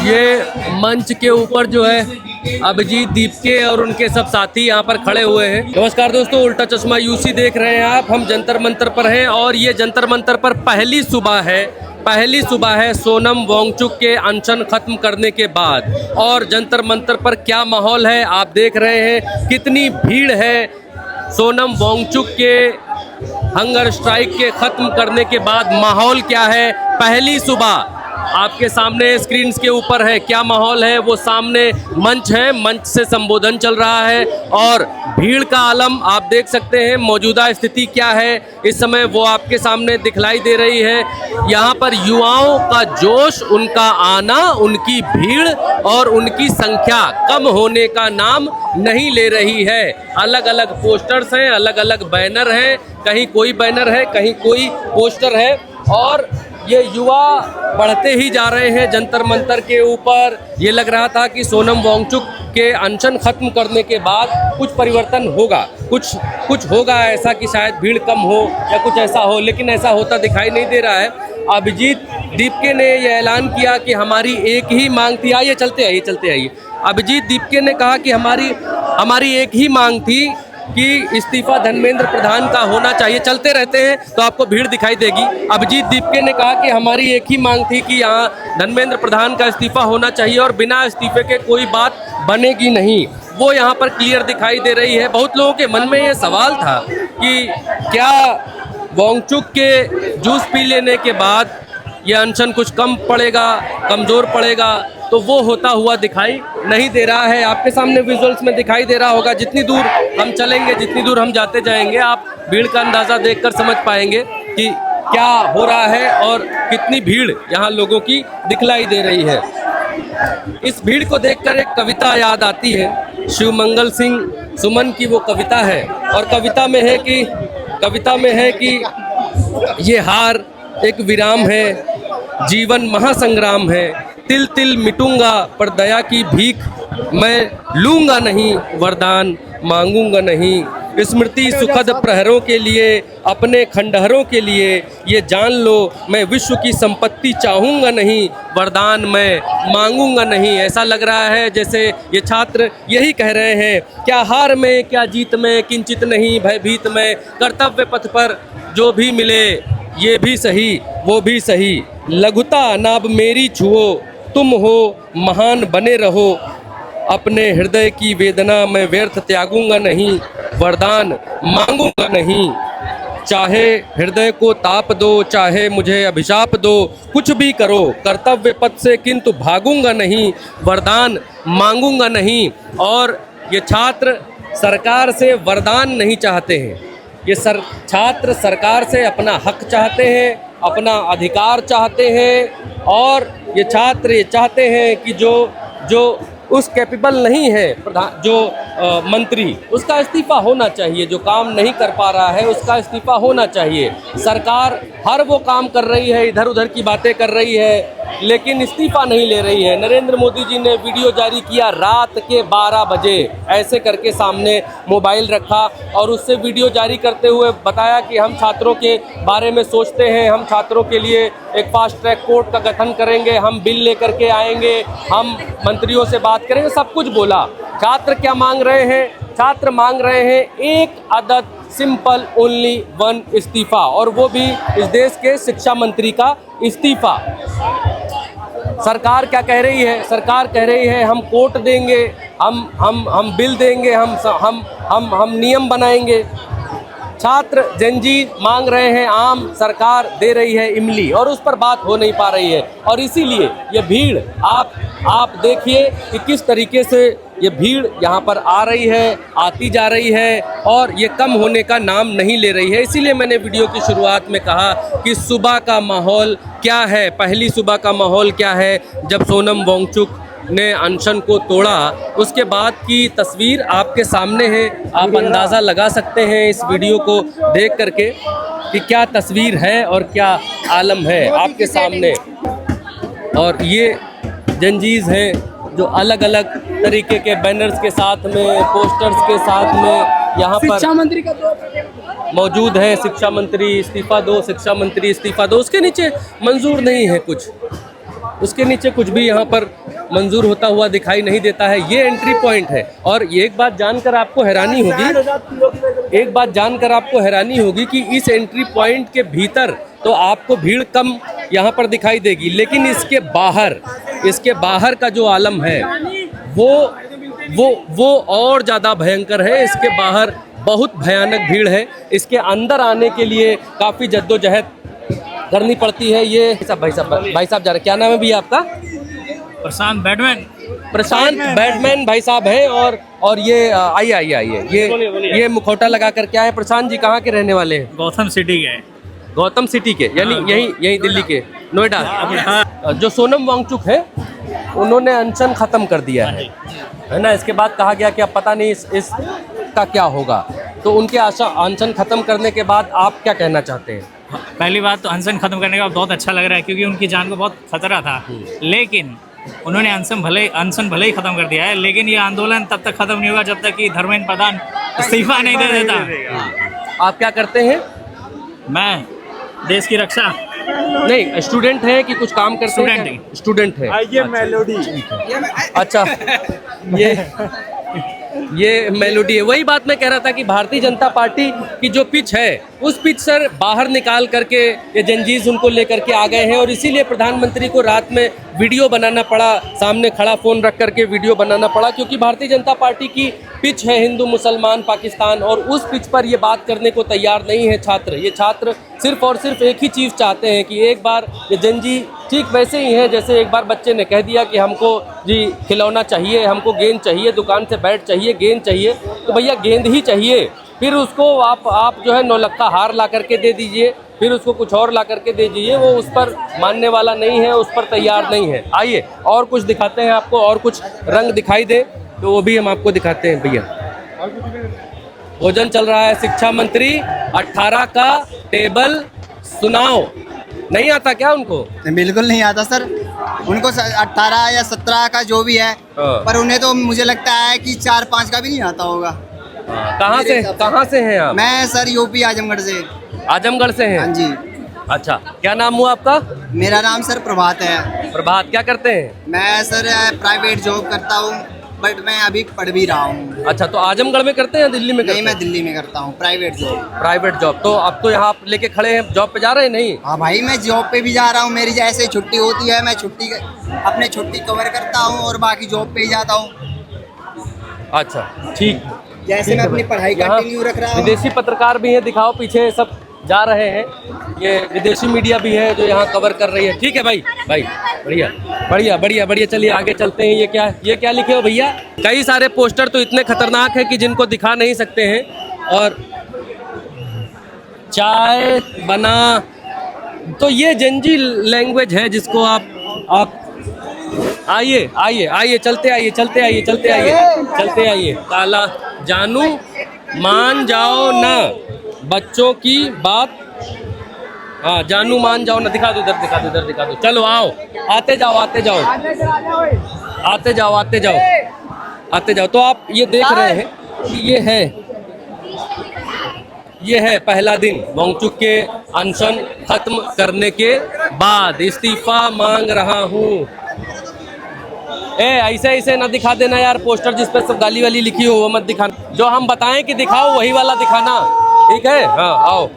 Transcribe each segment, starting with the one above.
ये मंच के ऊपर जो है अभिजीत दीपके और उनके सब साथी यहाँ पर खड़े हुए हैं। नमस्कार दोस्तों, उल्टा चश्मा यूसी देख रहे हैं आप। हम जंतर मंतर पर हैं और ये जंतर मंतर पर पहली सुबह है सोनम वांगचुक के अनशन खत्म करने के बाद। और जंतर मंतर पर क्या माहौल है आप देख रहे हैं, कितनी भीड़ है। सोनम वांगचुक के हंगर स्ट्राइक के खत्म करने के बाद माहौल क्या है, पहली सुबह आपके सामने स्क्रीन के ऊपर है। क्या माहौल है, वो सामने मंच है, मंच से संबोधन चल रहा है और भीड़ का आलम आप देख सकते हैं। मौजूदा स्थिति क्या है इस समय वो आपके सामने दिखलाई दे रही है। यहाँ पर युवाओं का जोश, उनका आना, उनकी भीड़ और उनकी संख्या कम होने का नाम नहीं ले रही है। अलग अलग पोस्टर्स हैं, अलग अलग बैनर हैं, कहीं कोई बैनर है, कहीं कोई पोस्टर है और ये युवा बढ़ते ही जा रहे हैं जंतर मंतर के ऊपर। ये लग रहा था कि सोनम वांगचुक के अनशन खत्म करने के बाद कुछ परिवर्तन होगा, कुछ होगा ऐसा कि शायद भीड़ कम हो या कुछ ऐसा हो, लेकिन ऐसा होता दिखाई नहीं दे रहा है। अभिजीत दीपके ने यह ऐलान किया कि हमारी एक ही मांग थी। आइए चलते आइए। अभिजीत दीपके ने कहा कि हमारी एक ही मांग थी कि इस्तीफा धर्मेंद्र प्रधान का होना चाहिए। चलते रहते हैं तो आपको भीड़ दिखाई देगी। अभिजीत दीपके ने कहा कि हमारी एक ही मांग थी कि यहाँ धर्मेंद्र प्रधान का इस्तीफा होना चाहिए और बिना इस्तीफे के कोई बात बनेगी नहीं। वो यहाँ पर क्लियर दिखाई दे रही है। बहुत लोगों के मन में ये सवाल था कि क्या वांगचुक के जूस पी लेने के बाद ये अनशन कुछ कम पड़ेगा, कमज़ोर पड़ेगा, तो वो होता हुआ दिखाई नहीं दे रहा है। आपके सामने विजुअल्स में दिखाई दे रहा होगा। जितनी दूर हम चलेंगे, जितनी दूर हम जाते जाएंगे, आप भीड़ का अंदाज़ा देखकर समझ पाएंगे कि क्या हो रहा है और कितनी भीड़ यहाँ लोगों की दिखलाई दे रही है। इस भीड़ को देखकर एक कविता याद आती है, शिवमंगल सिंह सुमन की वो कविता है। और कविता में है कि ये हार एक विराम है, जीवन महासंग्राम है, तिल तिल मिटूंगा पर दया की भीख, मैं लूंगा नहीं वरदान मांगूंगा नहीं। स्मृति सुखद प्रहरों के लिए, अपने खंडहरों के लिए, ये जान लो मैं विश्व की संपत्ति चाहूँगा नहीं, वरदान मैं मांगूंगा नहीं। ऐसा लग रहा है जैसे ये छात्र यही कह रहे हैं, क्या हार में क्या जीत में, किंचित नहीं भयभीत में, कर्तव्य पथ पर जो भी मिले ये भी सही वो भी सही, लघुता नाब मेरी छुओ, तुम हो महान बने रहो, अपने हृदय की वेदना मैं व्यर्थ त्यागूंगा नहीं, वरदान मांगूंगा नहीं। चाहे हृदय को ताप दो, चाहे मुझे अभिशाप दो, कुछ भी करो कर्तव्य पथ से किंतु भागूंगा नहीं, वरदान मांगूंगा नहीं। और ये छात्र सरकार से वरदान नहीं चाहते हैं, ये छात्र सरकार से अपना हक चाहते हैं, अपना अधिकार चाहते हैं। और ये छात्र ये चाहते हैं कि जो उस कैपेबल नहीं है जो मंत्री, उसका इस्तीफ़ा होना चाहिए। जो काम नहीं कर पा रहा है उसका इस्तीफ़ा होना चाहिए। सरकार हर वो काम कर रही है, इधर उधर की बातें कर रही है, लेकिन इस्तीफ़ा नहीं ले रही है। नरेंद्र मोदी जी ने वीडियो जारी किया रात के 12 बजे, ऐसे करके सामने मोबाइल रखा और उससे वीडियो जारी करते हुए बताया कि हम छात्रों के बारे में सोचते हैं, हम छात्रों के लिए एक फास्ट ट्रैक कोर्ट का गठन करेंगे, हम बिल लेकर के आएंगे, हम मंत्रियों से बात करेंगे, सब कुछ बोला। छात्र क्या मांग रहे हैं? छात्र मांग रहे हैं एक अदद, सिंपल, ओनली वन इस्तीफ़ा, और वो भी इस देश के शिक्षा मंत्री का इस्तीफ़ा। सरकार क्या कह रही है? सरकार कह रही है हम कोर्ट देंगे, हम बिल देंगे, हम नियम बनाएंगे। छात्र जनजी मांग रहे हैं आम, सरकार दे रही है इमली, और उस पर बात हो नहीं पा रही है। और इसीलिए ये भीड़ आप देखिए कि किस तरीके से ये भीड़ यहाँ पर आ रही है, आती जा रही है और ये कम होने का नाम नहीं ले रही है। इसीलिए मैंने वीडियो की शुरुआत में कहा कि सुबह का माहौल क्या है, पहली सुबह का माहौल क्या है जब सोनम वांगचुक ने अनशन को तोड़ा। उसके बाद की तस्वीर आपके सामने है, आप अंदाज़ा लगा सकते हैं इस वीडियो को देख करके कि क्या तस्वीर है और क्या आलम है आपके सामने। और ये जनजीज हैं जो अलग अलग तरीके के बैनर्स के साथ में, पोस्टर्स के साथ में यहाँ पर शिक्षा मंत्री का मौजूद है। शिक्षा मंत्री इस्तीफ़ा दो, शिक्षा मंत्री इस्तीफ़ा दो, उसके नीचे मंजूर नहीं है कुछ। उसके नीचे कुछ भी यहाँ पर मंजूर होता हुआ दिखाई नहीं देता है। ये एंट्री पॉइंट है। और एक बात जानकर आपको हैरानी होगी कि इस एंट्री पॉइंट के भीतर तो आपको भीड़ कम यहाँ पर दिखाई देगी, लेकिन इसके बाहर का जो आलम है वो और ज़्यादा भयंकर है। इसके बाहर बहुत भयानक भीड़ है। इसके अंदर आने के लिए काफ़ी जद्दोजहद करनी पड़ती है। ये भाई साहब जा रहे, क्या नाम है भैया आपका? प्रशांत बैटमैन भाई साहब हैं। और ये आइए ये मुखौटा लगा कर क्या है? प्रशांत जी कहाँ के रहने वाले हैं? गौतम सिटी के, यानी यही दिल्ली के, नोएडा। जो सोनम वांगचुक है उन्होंने अनशन खत्म कर दिया है ना। इसके बाद कहा गया कि अब पता नहीं इसका क्या होगा। तो उनके अनशन खत्म करने के बाद आप क्या कहना चाहते हैं? पहली बात तो अनशन खत्म करने का बहुत अच्छा लग रहा है, क्योंकि उनकी जान को बहुत खतरा था। लेकिन उन्होंने अनशन भले ही खत्म कर दिया है, लेकिन ये आंदोलन तब तक खत्म नहीं होगा जब तक कि धर्मेंद्र प्रधान इस्तीफा नहीं दे देता। आप क्या करते हैं? मैं देश की रक्षा। नहीं, स्टूडेंट है कि कुछ काम करते हैं? स्टूडेंट है। ये मेलोडी। अच्छा, ये मेलोडी है। वही बात मैं कह रहा था कि भारतीय जनता पार्टी की जो पिच है उस पिच से बाहर निकाल करके ये जंजीज उनको लेकर के आ गए हैं। और इसीलिए प्रधानमंत्री को रात में वीडियो बनाना पड़ा, सामने खड़ा फ़ोन रख करके वीडियो बनाना पड़ा, क्योंकि भारतीय जनता पार्टी की पिच है हिंदू मुसलमान पाकिस्तान। और उस पिच पर ये बात करने को तैयार नहीं है छात्र। ये छात्र सिर्फ और सिर्फ एक ही चीज़ चाहते हैं कि एक बार ये जंजी ठीक वैसे ही है जैसे एक बार बच्चे ने कह दिया कि हमको जी खिलौना चाहिए, हमको गेंद चाहिए, दुकान से बैट चाहिए, गेंद चाहिए, तो भैया गेंद ही चाहिए। फिर उसको आप जो है नौलक्खा हार ला करके दे दीजिए, फिर उसको कुछ और ला करके दे दीजिए, वो उस पर मानने वाला नहीं है, उस पर तैयार नहीं है। आइए और कुछ दिखाते हैं आपको, और कुछ रंग दिखाई दे तो वो भी हम आपको दिखाते हैं। भैया भोजन चल रहा है। शिक्षा मंत्री 18 का टेबल सुनाओ। नहीं आता क्या उनको? बिल्कुल नहीं आता सर। उनको 18 या 17 का जो भी है, पर उन्हें तो मुझे लगता है कि 4-5 का भी नहीं आता होगा। कहाँ से हैं आप? मैं सर यूपी आजमगढ़ से। आजमगढ़ से हैं? हाँ जी। अच्छा, क्या नाम हुआ आपका? मेरा नाम सर प्रभात है। प्रभात, क्या करते हैं? मैं सर प्राइवेट जॉब करता हूँ, बट मैं अभी पढ़ भी रहा हूँ। अच्छा, तो आजमगढ़ में करते हैं या दिल्ली में करते हैं? नहीं, मैं दिल्ली में करता हूँ प्राइवेट जॉब। तो आप तो यहाँ लेके खड़े हैं, जॉब पे जा रहे हैं? नहीं। हाँ भाई, मैं जॉब पे भी जा रहा हूँ। मेरी जैसे छुट्टी होती है मैं अपने छुट्टी कवर करता हूँ और बाकी जॉब पे ही जाता हूँ। अच्छा, ठीक। जैसे मैं अपनी पढ़ाई कंटिन्यू रख रहा हूँ। विदेशी पत्रकार भी हैं, दिखाओ पीछे सब जा रहे हैं। ये विदेशी मीडिया भी है जो यहाँ कवर कर रही है। ठीक है भाई बढ़िया बढ़िया बढ़िया बढ़िया। चलिए आगे चलते हैं। ये क्या लिखे हो भैया? कई सारे पोस्टर तो इतने खतरनाक है कि जिनको दिखा नहीं सकते हैं। और चाय बना, तो ये जंजी लैंग्वेज है जिसको आप आइए चलते आइए। काला जानू मान जाओ ना बच्चों की बात। हाँ, जानू मान जाओ ना। दिखा दो इधर। चलो आओ, आते जाओ। तो आप ये देख रहे हैं कि ये है पहला दिन वांगचुक के अनशन खत्म करने के बाद। इस्तीफा मांग रहा हूँ। ऐसे ना दिखा देना यार, पोस्टर जिस पे सब गाली वाली लिखी हो वो मत दिखाना। जो हम बताएं कि दिखाओ वही वाला दिखाना, ठीक है? हाँ आओ।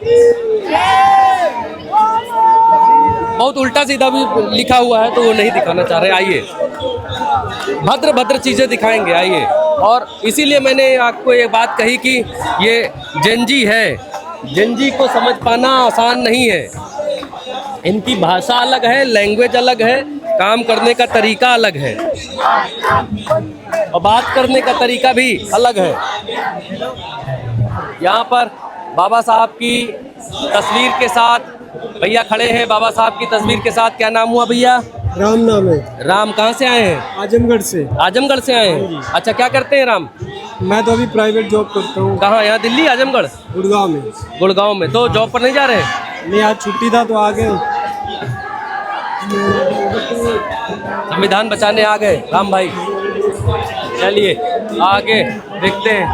बहुत उल्टा सीधा भी लिखा हुआ है तो वो नहीं दिखाना चाह रहे। आइए, भद्र चीजें दिखाएंगे, आइए। और इसीलिए मैंने आपको ये बात कही कि ये जंजी है, जंजी को समझ पाना आसान नहीं है। इनकी भाषा अलग है, लैंग्वेज अलग है, काम करने का तरीका अलग है और बात करने का तरीका भी अलग है। यहाँ पर बाबा साहब की तस्वीर के साथ भैया खड़े हैं। बाबा साहब की तस्वीर के साथ। क्या नाम हुआ भैया? राम नाम है। राम कहाँ से आए हैं? आजमगढ़ से। आजमगढ़ से आए हैं? अच्छा, क्या करते हैं राम? मैं तो अभी प्राइवेट जॉब करता हूँ। कहाँ? यहाँ दिल्ली, आजमगढ़, गुड़गांव में। तो जॉब पर नहीं जा रहे? नहीं, आज छुट्टी था तो आ गए। संविधान बचाने आ गए राम भाई। चलिए आगे देखते हैं।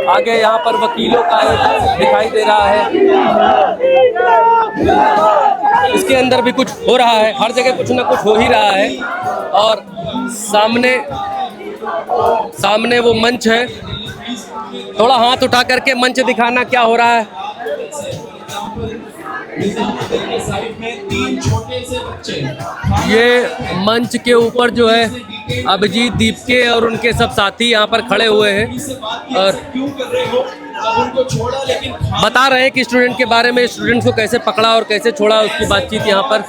आगे यहाँ पर वकीलों का दिखाई दे रहा है। इसके अंदर भी कुछ हो रहा है, हर जगह कुछ ना कुछ हो ही रहा है। और सामने वो मंच है, थोड़ा हाथ उठा करके मंच दिखाना क्या हो रहा है। ये मंच के ऊपर जो है अभिजीत दीपके और उनके सब साथी यहाँ पर खड़े हुए हैं और बता रहे हैं कि स्टूडेंट के बारे में, स्टूडेंट्स को कैसे पकड़ा और कैसे छोड़ा, उसकी बातचीत यहाँ पर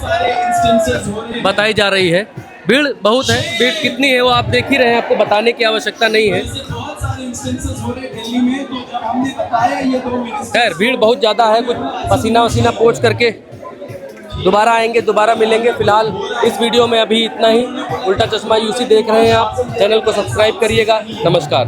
बताई जा रही है। भीड़ बहुत है, भीड़ कितनी है वो आप देख ही रहे हैं, आपको बताने की आवश्यकता नहीं है। खैर भीड़ बहुत ज़्यादा है, कुछ पसीना वसीना पोंछ करके दोबारा आएंगे, दोबारा मिलेंगे। फिलहाल इस वीडियो में अभी इतना ही। उल्टा चश्मा यूसी देख रहे हैं आप, चैनल को सब्सक्राइब करिएगा। नमस्कार।